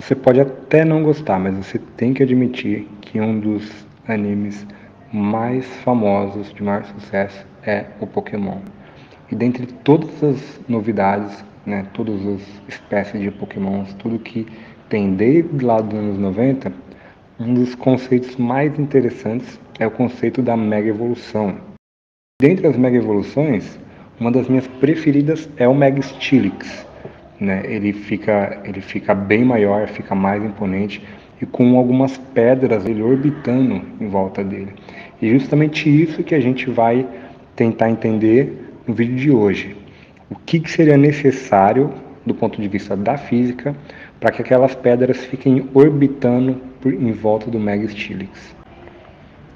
Você pode até não gostar, mas você tem que admitir que um dos animes mais famosos, de maior sucesso, é o Pokémon. E dentre todas as novidades, né, todas as espécies de Pokémons, tudo que tem desde lá dos anos 90, um dos conceitos mais interessantes é o conceito da Mega Evolução. Dentre as Mega Evoluções, uma das minhas preferidas é o Mega Steelix, né? Ele fica bem maior, fica mais imponente e com algumas pedras ele orbitando em volta dele. E justamente isso que a gente vai tentar entender no vídeo de hoje. O que seria necessário do ponto de vista da física para que aquelas pedras fiquem orbitando em volta do Mega Steelix.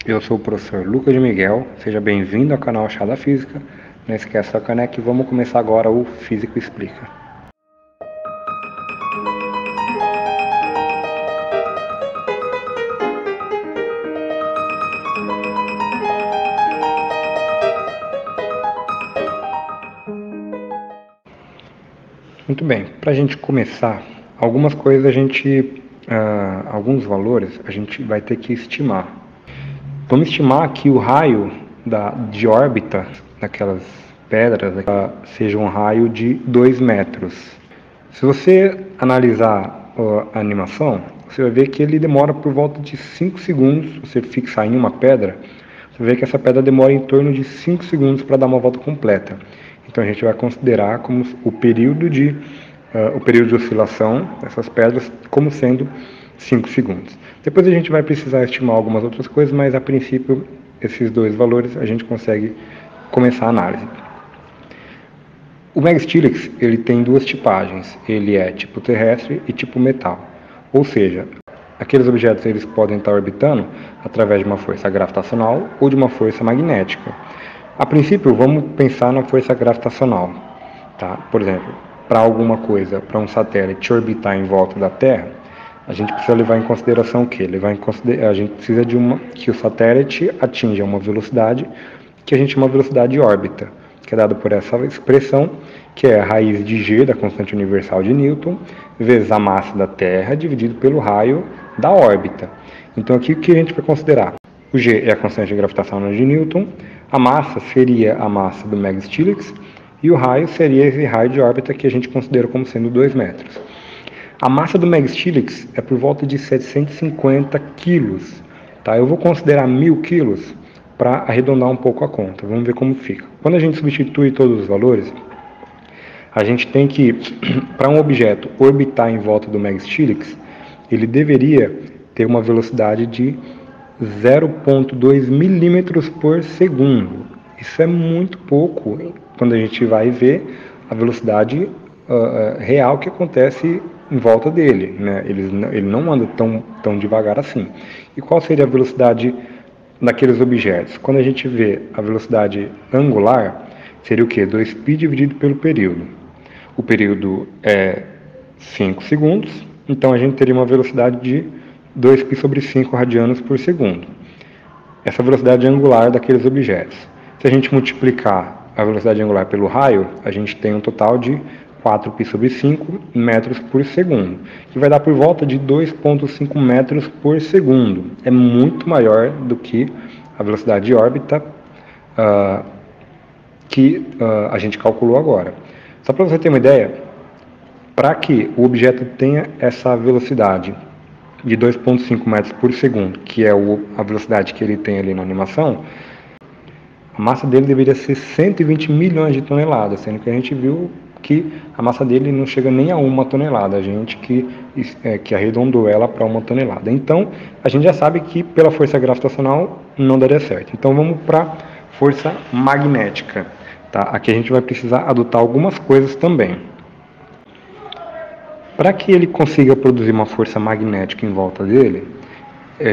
Eu sou o professor Lucas de Miguel, seja bem-vindo ao canal Chá da Física. Não esquece da caneca e vamos começar agora o Físico Explica. Muito bem, para a gente começar, algumas coisas alguns valores a gente vai ter que estimar. Vamos estimar que o raio de órbita daquelas pedras seja um raio de 2 metros. Se você analisar a animação, você vai ver que ele demora por volta de 5 segundos. Você fixar em uma pedra, você vai ver que essa pedra demora em torno de 5 segundos para dar uma volta completa. Então a gente vai considerar como o período de oscilação dessas pedras como sendo 5 segundos. Depois a gente vai precisar estimar algumas outras coisas, mas a princípio esses dois valores a gente consegue começar a análise. O Mega Steelix, ele tem duas tipagens, ele é tipo terrestre e tipo metal. Ou seja, aqueles objetos eles podem estar orbitando através de uma força gravitacional ou de uma força magnética. A princípio, vamos pensar na força gravitacional. Tá? Por exemplo, para alguma coisa, para um satélite orbitar em volta da Terra, a gente precisa levar em consideração o quê? A gente precisa que o satélite atinja uma velocidade que a gente chama de velocidade de órbita, que é dado por essa expressão, que é a raiz de g da constante universal de Newton, vezes a massa da Terra, dividido pelo raio da órbita. Então aqui o que a gente vai considerar? O g é a constante gravitacional de Newton, a massa seria a massa do Mega Steelix e o raio seria esse raio de órbita que a gente considera como sendo 2 metros. A massa do Mega Steelix é por volta de 750 quilos. Tá? Eu vou considerar 1000 quilos para arredondar um pouco a conta. Vamos ver como fica. Quando a gente substitui todos os valores, a gente tem que, para um objeto orbitar em volta do Mega Steelix, ele deveria ter uma velocidade de 0,2 milímetros por segundo. Isso é muito pouco quando a gente vai ver a velocidade real que acontece em volta dele, né? Ele não anda tão devagar assim. E qual seria a velocidade daqueles objetos? Quando a gente vê a velocidade angular, seria o quê? 2π dividido pelo período. O período é 5 segundos, então a gente teria uma velocidade de 2π sobre 5 radianos por segundo. Essa velocidade angular daqueles objetos. Se a gente multiplicar a velocidade angular pelo raio, a gente tem um total de 4π sobre 5 metros por segundo, que vai dar por volta de 2,5 metros por segundo. É muito maior do que a velocidade de órbita que a gente calculou agora. Só para você ter uma ideia, para que o objeto tenha essa velocidade de 2,5 metros por segundo, que é a velocidade que ele tem ali na animação, a massa dele deveria ser 120 milhões de toneladas, sendo que a gente viu que a massa dele não chega nem a 1 tonelada, a gente que arredondou ela para 1 tonelada. Então, a gente já sabe que pela força gravitacional não daria certo. Então, vamos para força magnética. Tá? Aqui a gente vai precisar adotar algumas coisas também. Para que ele consiga produzir uma força magnética em volta dele,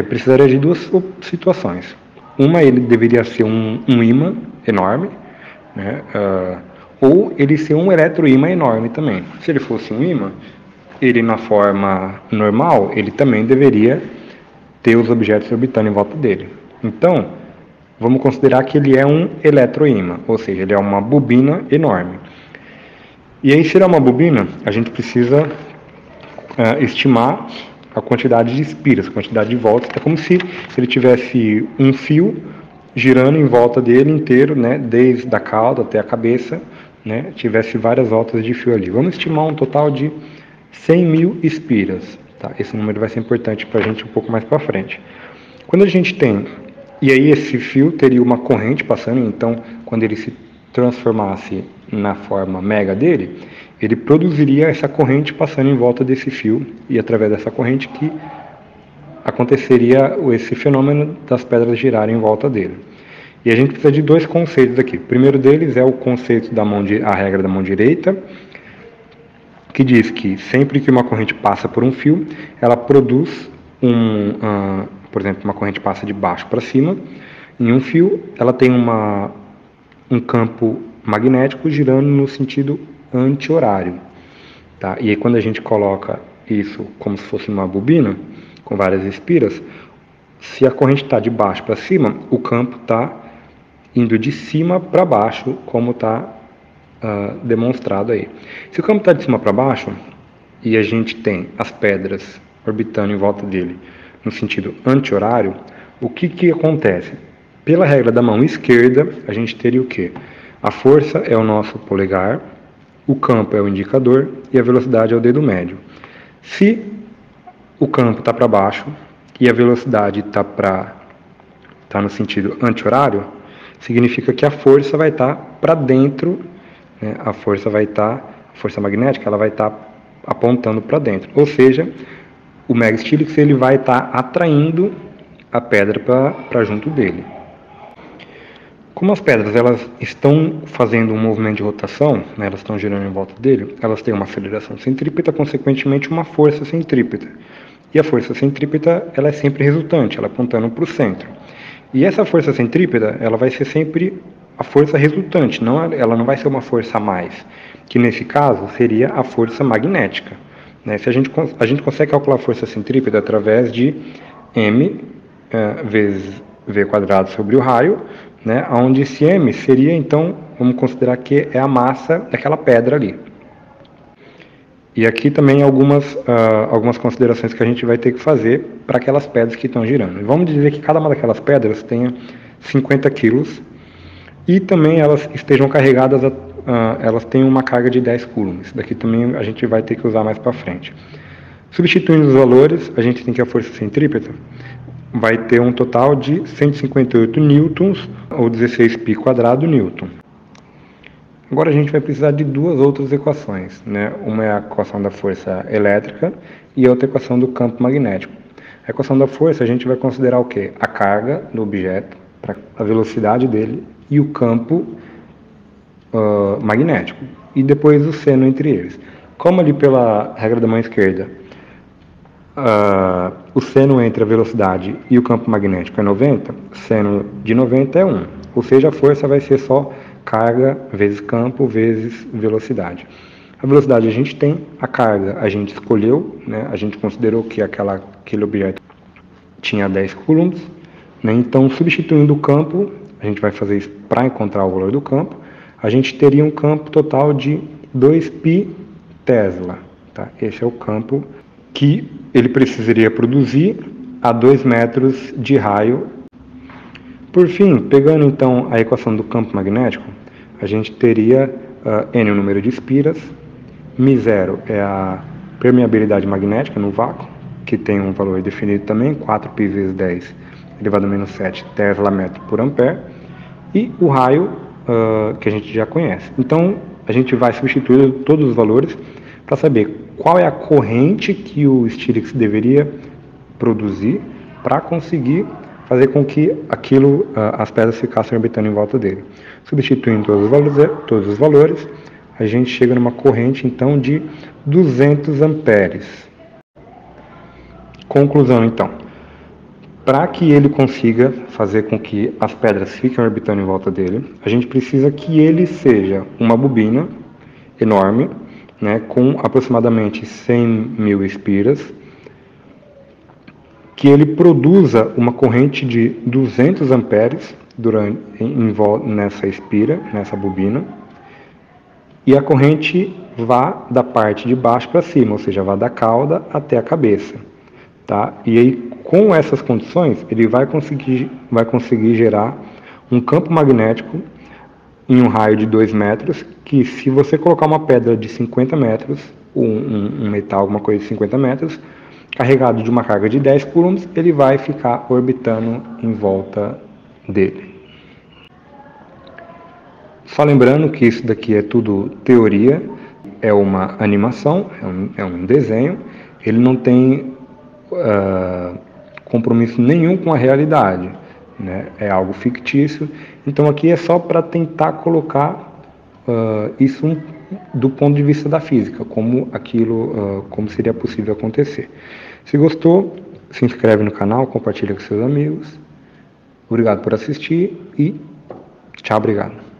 precisaria de duas situações. Uma, ele deveria ser um ímã enorme, né? Ou ele ser um eletroímã enorme também. Se ele fosse um ímã, ele na forma normal, ele também deveria ter os objetos orbitando em volta dele. Então, vamos considerar que ele é um eletroímã, ou seja, ele é uma bobina enorme. E aí, se ele é uma bobina, a gente precisa estimar a quantidade de espiras, a quantidade de voltas. É como se ele tivesse um fio girando em volta dele inteiro, né, desde a cauda até a cabeça, né, tivesse várias voltas de fio ali. Vamos estimar um total de 100 mil espiras. Tá? Esse número vai ser importante para a gente um pouco mais para frente. Quando a gente tem, e aí esse fio teria uma corrente passando, então quando ele se transformasse na forma mega dele, ele produziria essa corrente passando em volta desse fio, e através dessa corrente que aconteceria esse fenômeno das pedras girarem em volta dele. E a gente precisa de dois conceitos aqui. O primeiro deles é o conceito da a regra da mão direita, que diz que sempre que uma corrente passa por um fio, ela produz por exemplo, uma corrente passa de baixo para cima, em um fio, ela tem um campo magnético girando no sentido anti-horário. Tá? E aí quando a gente coloca isso como se fosse uma bobina, com várias espiras, se a corrente está de baixo para cima, o campo está indo de cima para baixo, como está demonstrado aí. Se o campo está de cima para baixo, e a gente tem as pedras orbitando em volta dele no sentido anti-horário, o que acontece? Pela regra da mão esquerda, a gente teria o quê? A força é o nosso polegar, o campo é o indicador e a velocidade é o dedo médio. Se o campo está para baixo e a velocidade está no sentido anti-horário, significa que a força vai estar para dentro, né? A força magnética, ela vai estar apontando para dentro. Ou seja, o Mega Stillix ele vai estar atraindo a pedra para junto dele. Como as pedras elas estão fazendo um movimento de rotação, né, elas estão girando em volta dele, elas têm uma aceleração centrípeta, consequentemente uma força centrípeta. E a força centrípeta ela é sempre resultante, ela apontando para o centro. E essa força centrípeta ela vai ser sempre a força resultante, ela não vai ser uma força a mais, que nesse caso seria a força magnética. Né? Se a gente consegue calcular a força centrípeta através de m vezes v quadrado sobre o raio, né? Onde esse m seria, então, vamos considerar que é a massa daquela pedra ali. E aqui também algumas considerações que a gente vai ter que fazer para aquelas pedras que estão girando. Vamos dizer que cada uma daquelas pedras tenha 50 quilos e também elas estejam carregadas, elas têm uma carga de 10 coulombs. Isso daqui também a gente vai ter que usar mais para frente. Substituindo os valores, a gente tem que a força centrípeta vai ter um total de 158 newtons, ou 16 π quadrado newton. Agora a gente vai precisar de duas outras equações, né? Uma é a equação da força elétrica e a outra equação do campo magnético. A equação da força a gente vai considerar o quê? A carga do objeto, a velocidade dele e o campo magnético. E depois o seno entre eles. Como ali pela regra da mão esquerda, o seno entre a velocidade e o campo magnético é 90, seno de 90 é 1. Ou seja, a força vai ser só carga vezes campo vezes velocidade. A velocidade a gente tem, a carga a gente escolheu, né? A gente considerou que aquele objeto tinha 10 coulombs, né? Então, substituindo o campo, a gente vai fazer isso para encontrar o valor do campo, a gente teria um campo total de 2 π Tesla. Tá? Esse é o campo que ele precisaria produzir a 2 metros de raio. Por fim, pegando então a equação do campo magnético, a gente teria N o número de espiras, μ0 é a permeabilidade magnética no vácuo, que tem um valor definido também, 4π vezes 10 elevado a menos 7 Tesla metro por ampere, e o raio que a gente já conhece. Então, a gente vai substituir todos os valores para saber qual é a corrente que o Stillix deveria produzir para conseguir fazer com que as pedras ficassem orbitando em volta dele. Substituindo todos os valores, a gente chega numa corrente então de 200 amperes. Conclusão então, para que ele consiga fazer com que as pedras fiquem orbitando em volta dele, a gente precisa que ele seja uma bobina enorme, né, com aproximadamente 100 mil espiras, que ele produza uma corrente de 200 amperes nessa espira, nessa bobina, e a corrente vá da parte de baixo para cima, ou seja, vá da cauda até a cabeça. Tá? E aí, com essas condições, ele vai conseguir gerar um campo magnético em um raio de 2 metros, que se você colocar uma pedra de 50 metros, um metal, alguma coisa de 50 metros, carregado de uma carga de 10 coulombs, ele vai ficar orbitando em volta dele. Só lembrando que isso daqui é tudo teoria, é uma animação, é um desenho, ele não tem compromisso nenhum com a realidade, né? É algo fictício. Então aqui é só para tentar colocar isso do ponto de vista da física, como seria possível acontecer. Se gostou, se inscreve no canal, compartilha com seus amigos. Obrigado por assistir e tchau, obrigado.